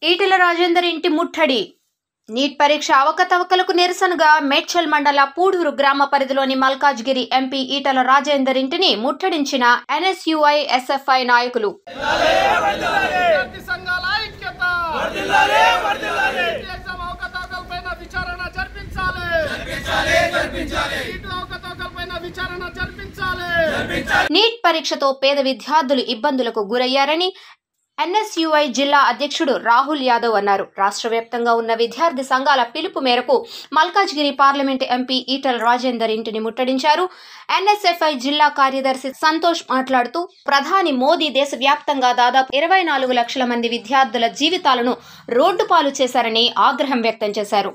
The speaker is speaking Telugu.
ఈటెల రాజేందర్ ఇంటి ముట్టడి. నీట్ పరీక్ష అవకతవకలకు నిరసనగా మేడ్చల్ మండల పూడూరు గ్రామ పరిధిలోని మల్కాజ్గిరి ఎంపీ ఈటెల రాజేందర్ ఇంటిని ముట్టడించిన ఎన్ఎస్యుఐ ఎస్ఎఫ్ఐ నాయకులు. నీట్ పరీక్షతో పేద విద్యార్థులు ఇబ్బందులకు గురయ్యారని ఎన్ఎస్యుఐ జిల్లా అధ్యక్షుడు రాహుల్ యాదవ్ అన్నారు. రాష్ట్ర వ్యాప్తంగా ఉన్న విద్యార్థి సంఘాల పిలుపు మేరకు మల్కాజ్గిరి పార్లమెంటు ఎంపీ ఈటెల రాజేందర్ ఇంటిని ముట్టడించారు. ఎన్ఎస్ఎఫ్ఐ జిల్లా కార్యదర్శి సంతోష్ మాట్లాడుతూ, ప్రధాని మోదీ దేశవ్యాప్తంగా దాదాపు 24 లక్షల మంది విద్యార్థుల జీవితాలను రోడ్డు పాలు చేశారని ఆగ్రహం వ్యక్తం చేశారు.